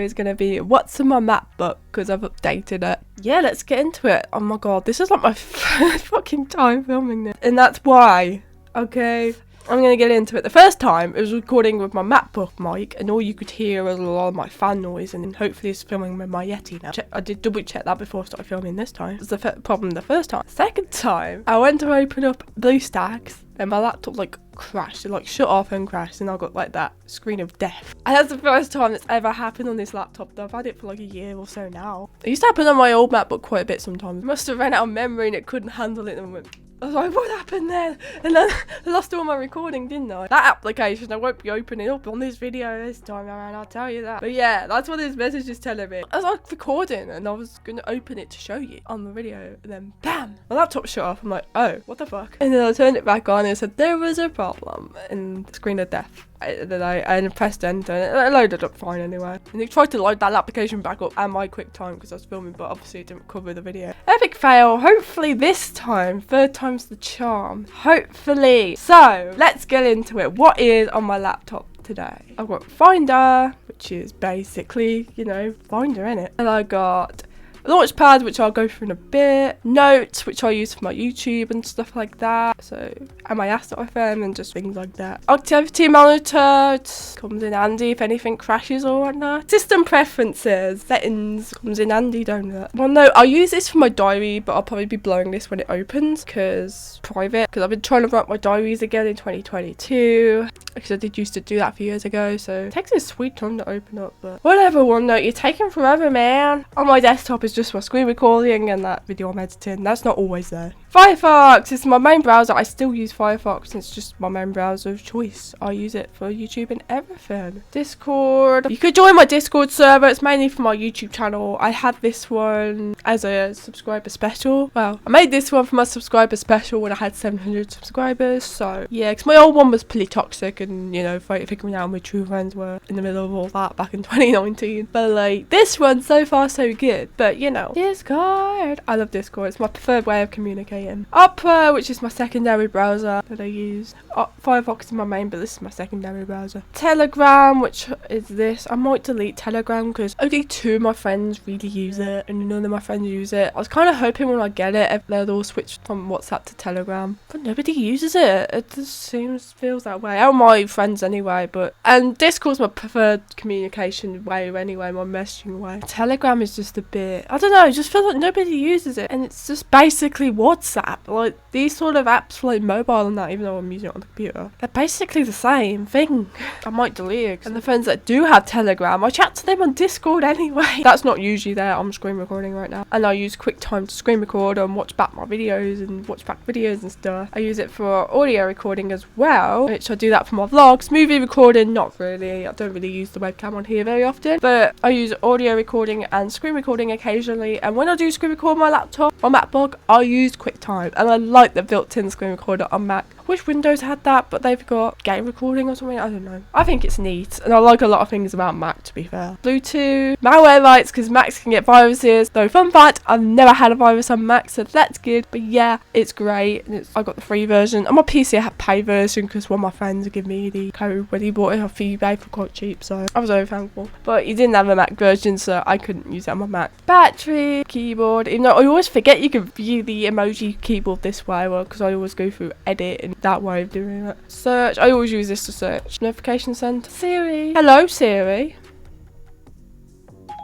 is going to be what's on my MacBook, because I've updated it. Yeah, let's get into it. Oh my god, this is like my first fucking time filming this. And that's why, okay? I'm going to get into it. The first time, it was recording with my MacBook mic, and all you could hear was a lot of my fan noise, and hopefully it's filming with my Yeti now. I did double check that before I started filming this time. It was the problem the first time. Second time, I went to open up Bluestacks, and my laptop like crashed. It like shut off and crashed, and I got like that screen of death. And that's the first time that's ever happened on this laptop. I've had it for like a year or so now. It used to happen on my old MacBook quite a bit sometimes. It must have ran out of memory and it couldn't handle it, and went, I was like, what happened there? And then I lost all my recording, didn't I? That application I won't be opening up on this video this time around, I'll tell you that. But yeah, that's what this message is telling me. I was like recording and I was going to open it to show you on the video, and then BAM! My laptop shut off. I'm like, oh, what the fuck? And then I turned it back on and it said there was a problem, and screen of death. Then I pressed enter and it loaded up fine anyway. And it tried to load that application back up and my QuickTime because I was filming, but obviously it didn't cover the video. Epic fail. Hopefully this time, third time's the charm. Hopefully. So let's get into it. What is on my laptop today? I've got Finder, which is basically, you know, Finder in it. And I got Launchpad, which I'll go through in a bit. Notes, which I use for my YouTube and stuff like that. So, and my Ask.fm and just things like that. Activity monitor, it comes in handy if anything crashes or whatnot. System preferences, settings, comes in handy, don't it? Well, no, I use this for my diary, but I'll probably be blowing this when it opens because private. Because I've been trying to write my diaries again in 2022. Because I did used to do that a few years ago, so it takes a sweet time to open up, but whatever. OneNote, you're taking forever, man. On my desktop is just my screen recording and that video I'm editing. That's not always there. Firefox is my main browser. I still use Firefox, and it's just my main browser of choice. I use it for YouTube and everything. Discord. You could join my Discord server. It's mainly for my YouTube channel. I had this one as a subscriber special. Well, I made this one for my subscriber special when I had 700 subscribers. So yeah, because my old one was pretty toxic, and you know, figuring out my true friends were in the middle of all that back in 2019. But like, this one so far so good. But you know, Discord. I love Discord. It's my preferred way of communicating. Opera, which is my secondary browser that I use. Firefox is my main, but this is my secondary browser. Telegram, which is this. I might delete Telegram because only 2 of my friends really use it, and none of my friends use it. I was kind of hoping when I get it, they'll all switch from WhatsApp to Telegram, but nobody uses it. It just feels that way. All my friends anyway, and Discord's my preferred communication way anyway, my messaging way. Telegram is just a bit, I don't know, I just feel like nobody uses it, and it's just basically WhatsApp. Like these sort of apps for like mobile and that, even though I'm using it on the computer, they're basically the same thing. I might delete it. And the friends that do have Telegram, I chat to them on Discord anyway. That's not usually there. I'm screen recording right now, and I use QuickTime to screen record and watch back my videos and stuff. I use it for audio recording as well, which I do that for my vlogs. Movie recording, not really. I don't really use the webcam on here very often, but I use audio recording and screen recording occasionally. And when I do screen record my laptop or MacBook, I use QuickTime, and I like the built-in screen recorder on Mac. I wish Windows had that, but they've got game recording or something. I don't know. I think it's neat, and I like a lot of things about Mac, to be fair. Bluetooth, malware rights, because Macs can get viruses. Though fun fact, I've never had a virus on Mac, so that's good. But yeah, it's great. And I got the free version. On my PC, I had paid version because one of my friends gave me the code when he bought it off eBay for quite cheap, so I was very thankful. But he didn't have a Mac version, so I couldn't use it on my Mac. Battery, keyboard. Even though I always forget you can view the emoji keyboard this way, well, because I always go through edit and that way of doing it. Search, I always use this to search. Notification center. Siri. Hello, Siri.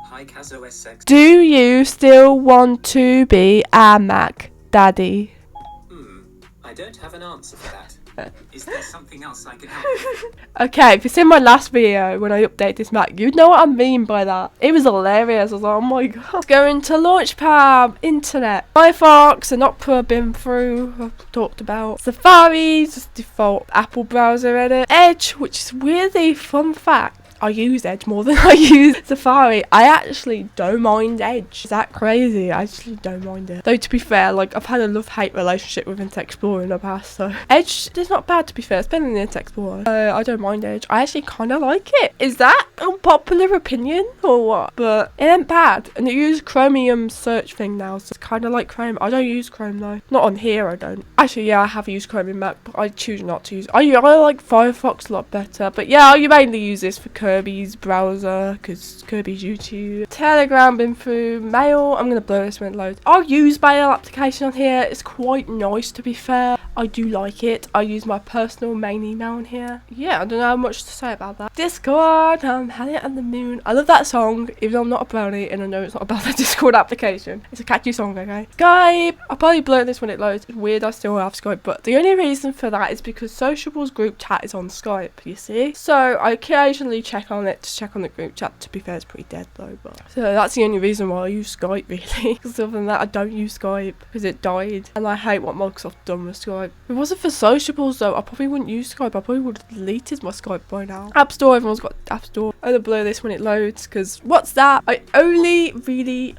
Hi, CazOSX. Do you still want to be a Mac Daddy? I don't have an answer for that. Is there something else I can help with? Okay, if you've seen my last video when I update this Mac, you know what I mean by that. It was hilarious. I was like, oh my god. Going to Launchpad, Internet, Firefox, and Opera, been through, I've talked about. Safari, just default Apple browser edit. Edge, which is weirdly, fun fact, I use Edge more than I use Safari. I actually don't mind Edge. Is that crazy? I actually don't mind it. Though to be fair, like I've had a love-hate relationship with Internet Explorer in the past, so Edge is not bad to be fair. It's better than Internet Explorer. I don't mind Edge. I actually kind of like it. Is that unpopular opinion or what? But it ain't bad. And it uses Chromium search thing now, so it's kind of like Chrome. I don't use Chrome though. Not on here, I don't. Actually, yeah, I have used Chrome in Mac, but I choose not to use. I like Firefox a lot better. But yeah, I mainly use this for Kirby's browser, because Kirby's YouTube. 𝓤𝓸𝓷𝓰𝓼 mail. I'm going to blur this when it loads. I use mail application on here. It's quite nice, to be fair. I do like it. I use my personal main email on here. Yeah, I don't know much to say about that. Discord, 𝓿𝓼𝓮𝓬𝓱𝔂 𝓘𝓷𝓷. I love that song, even though I'm not a brownie and I know it's not about the Discord application. It's a catchy song, okay? Skype. I'll probably blur this when it loads. It's weird I still have Skype, but the only reason for that is because Sociable's group chat is on Skype, you see? So I occasionally check on it to check on the group chat. To be fair, it's pretty dead though, but so that's the only reason why I use Skype, really. Because other than that, I don't use Skype because it died, and I hate what Microsoft done with Skype. If it wasn't for Sociables though, I probably wouldn't use Skype. I probably would have deleted my Skype by now. App Store, everyone's got App Store. I'm gonna blur this when it loads because WhatsApp, I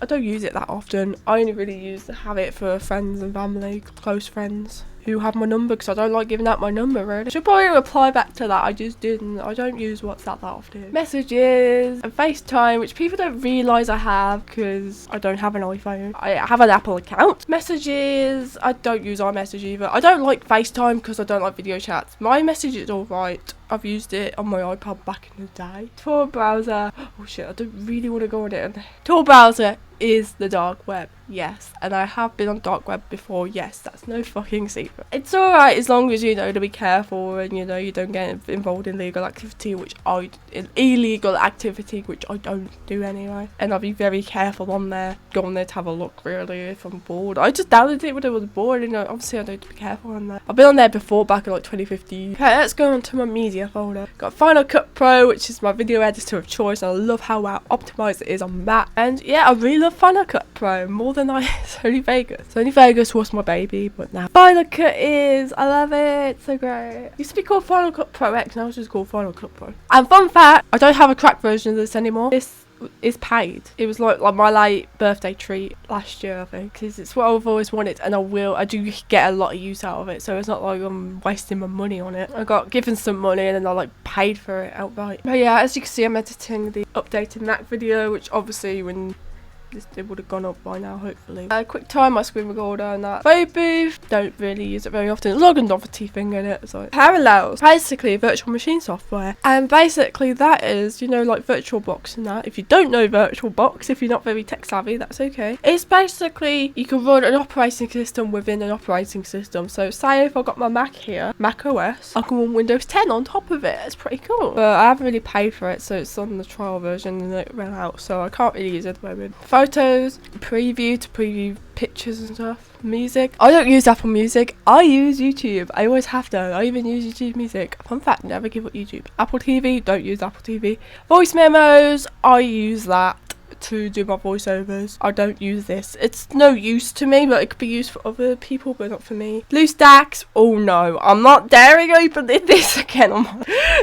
don't use it that often. I only really have it for friends and family, close friends who have my number, because I don't like giving out my number, really. I should probably reply back to that. I just didn't. I don't use WhatsApp that often. Messages and FaceTime, which people don't realise I have because I don't have an iPhone. I have an Apple account. Messages, I don't use iMessage either. I don't like FaceTime because I don't like video chats. My message is alright. I've used it on my iPad back in the day. Tor browser. Oh shit, I don't really want to go on it. Tor browser is the dark web, yes, and I have been on dark web before, yes, that's no fucking secret. It's alright as long as you know to be careful and you know you don't get involved in illegal activity, which I don't do anyway, and I'll be very careful on there. Go on there to have a look, really, if I'm bored. I just downloaded it when I was bored, and obviously I need to be careful on there. I've been on there before, back in like 2015. Okay, let's go on to my media folder. Got Final Cut Pro, which is my video editor of choice, and I love how well optimized it is on Mac, and yeah, I really love Final Cut Pro more than Sony Vegas. Sony Vegas was my baby, but now Final Cut is, I love it, it's so great. It used to be called Final Cut Pro X, now it's just called Final Cut Pro. And fun fact, I don't have a cracked version of this anymore. This is paid. It was like my late birthday treat last year, I think, because it's what I've always wanted, and I do get a lot of use out of it, so it's not like I'm wasting my money on it. I got given some money and then I like paid for it outright. But yeah, as you can see, I'm editing the updated Mac video, which obviously when it would have gone up by now, hopefully. QuickTime, my screen recorder, and that. Phone booth, don't really use it very often. 𝓤𝓼𝓷𝓰𝓼 thing in it, so. Parallels, basically virtual machine software, and basically that is, you know, like Virtualbox and that. If you don't know Virtualbox, if you're not very tech savvy, that's okay. It's basically, you can run an operating system within an operating system. So say if I got my Mac here, Mac OS, I can run Windows 10 on top of it. It's pretty cool. But I haven't really paid for it, so it's on the trial version and it ran out, so I can't really use it at the moment. Photos, preview pictures and stuff. Music, I don't use Apple Music, I use YouTube. I always have to. I even use YouTube Music. Fun fact, never give up YouTube. Apple TV, don't use Apple TV. Voice memos, I use that to do my voiceovers. I don't use this. It's no use to me, but it could be used for other people, but not for me. Bluestacks, oh no, I'm not daring open this again.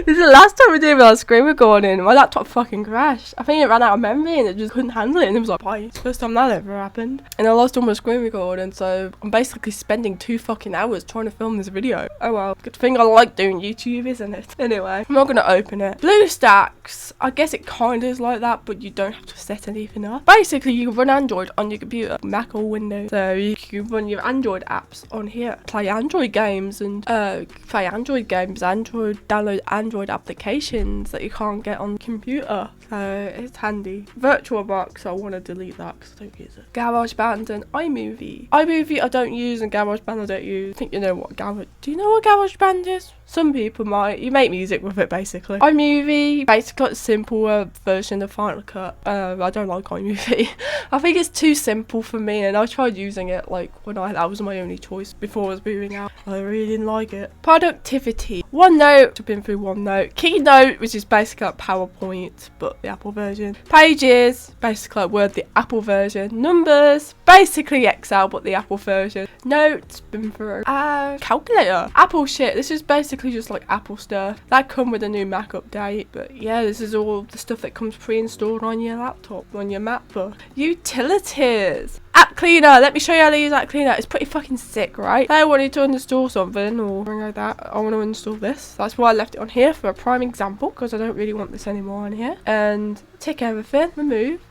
This is the last time I did it on screen recording. My laptop fucking crashed. I think it ran out of memory and it just couldn't handle it, and it was like, bye. It's the first time that ever happened. And I lost all my screen recording, so I'm basically spending 2 fucking hours trying to film this video. Oh well, good thing I like doing YouTube, isn't it? Anyway, I'm not gonna open it. Bluestacks, I guess it kind of is like that, but you don't have to set anything up. Basically, you can run Android on your computer, Mac or Windows, so you can run your Android apps on here, play Android games, and download Android applications that you can't get on computer, so it's handy. Virtualbox, I want to delete that because I don't use it. GarageBand and Imovie. Imovie I don't use, and GarageBand I don't use. I think you know what do you know what GarageBand is? Some people might. You make music with it, basically. Imovie, basically a simpler version of Final Cut. I don't like iMovie. I think it's too simple for me, and I tried using it like when that was my only choice before I was moving out. I really didn't like it. Productivity. OneNote, I've been through OneNote. Keynote, which is basically like PowerPoint, but the Apple version. Pages, basically like Word, the Apple version. Numbers, basically Excel, but the Apple version. Notes, been through. Calculator, Apple shit. This is basically just like Apple stuff that come with a new Mac update, but yeah, this is all the stuff that comes pre-installed on your laptop, on your MacBook. Utilities, App Cleaner. Let me show you how to use App Cleaner. It's pretty fucking sick, right? If I wanted to uninstall something or something like that, I want to install this. That's why I left it on here for a prime example, because I don't really want this anymore on here. And tick everything, remove,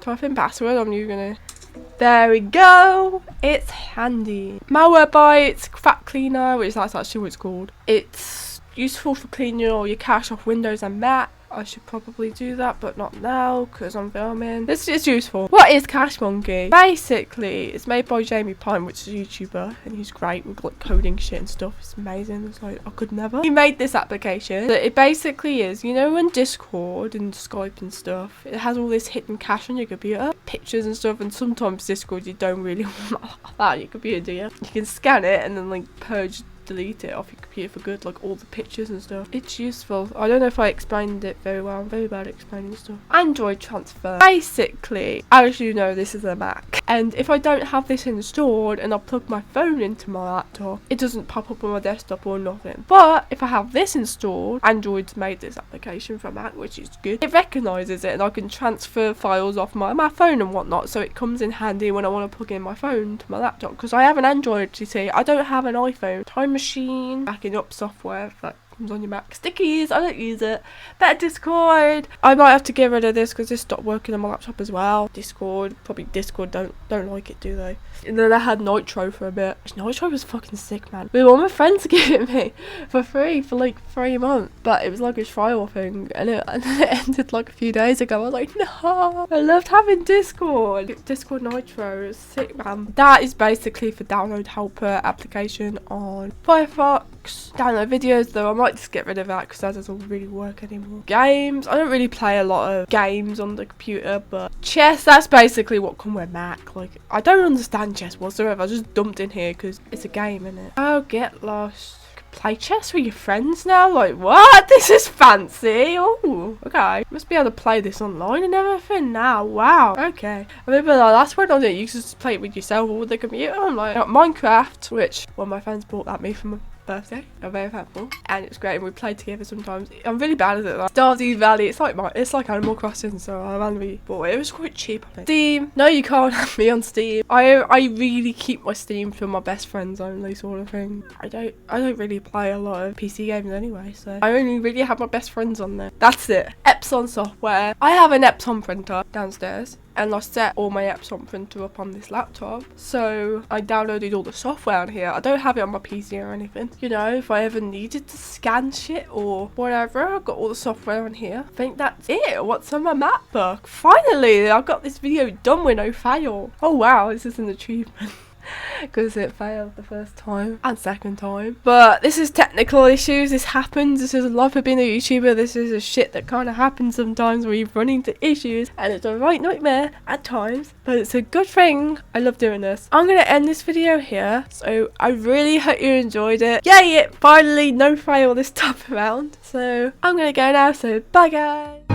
type in password. There we go. It's handy. Malwarebytes, Fat Cleaner, which that's actually what it's called. It's useful for cleaning all your cache off Windows and Mac. I should probably do that, but not now because I'm filming. This is useful. What is CazOSX? Basically, it's made by Jamie Pine, which is a YouTuber, and he's great with like coding shit and stuff. It's amazing. It's like I could never. He made this application. But it basically is, you know, when Discord and Skype and stuff, it has all this hidden cache on your computer, pictures and stuff, and sometimes Discord you don't really want that on your computer, do you? You can scan it and then like purge, delete it off your computer for good, like all the pictures and stuff. It's useful. I don't know if I explained it very well. I'm very bad at explaining stuff. Android transfer. Basically, as you know, this is a Mac, and if I don't have this installed and I plug my phone into my laptop, it doesn't pop up on my desktop or nothing. But if I have this installed, Android's made this application for Mac, which is good. It recognises it, and I can transfer files off my phone and whatnot, so it comes in handy when I want to plug in my phone to my laptop, because I have an Android, you see. I don't have an iPhone. Time machine, backing up software that comes on your Mac. Stickies, I don't use it. Better Discord. I might have to get rid of this because this stopped working on my laptop as well. Discord, probably Discord don't like it, do they? And then I had Nitro for a bit. Nitro was fucking sick, man. All my friends gave it me for free for like 3 months, but it was like a trial thing, and it ended like a few days ago. I was like, no, I loved having Discord. Discord Nitro is sick, man. That is basically for download helper application on Firefox. Download videos, though I might just get rid of that because that doesn't really work anymore. Games, I don't really play a lot of games on the computer, but chess, that's basically what come with Mac. Like, I don't understand chess whatsoever. I just dumped in here because it's a game, innit? Oh, get lost. Play chess with your friends now? Like, what? This is fancy. Oh, okay. Must be able to play this online and everything now. Wow. Okay. I remember the last one on it, you could just play it with yourself or with the computer. I'm like, Minecraft, which one of my friends bought that me for my birthday. I'm very thankful, and it's great, and we play together sometimes. I'm really bad at it. Like 𝓤𝓸𝓷𝓰 Valley, it's like Animal Crossing, so I randomly bought it. It was quite cheap on it. Steam, no, you can't have me on Steam. I really keep my Steam for my best friends only, sort of thing. I don't really play a lot of PC games anyway, so I only really have my best friends on there. That's it. Epson software. I have an Epson printer downstairs, and I set all my Epson printer up on this laptop, so I downloaded all the software on here. I don't have it on my PC or anything. You know, if I ever needed to scan shit or whatever, I've got all the software on here. I think that's it. What's on my MacBook? Finally, I got this video done with no fail. Oh wow, this is an achievement. Because it failed the first time and second time. But this is technical issues. This happens. This is a life of being a YouTuber. This is a shit that kind of happens sometimes where you run into issues, and it's a right nightmare at times, but it's a good thing. I love doing this. I'm going to end this video here, so I really hope you enjoyed it. Yay, it finally no fail this time around. So I'm going to go now, so bye guys.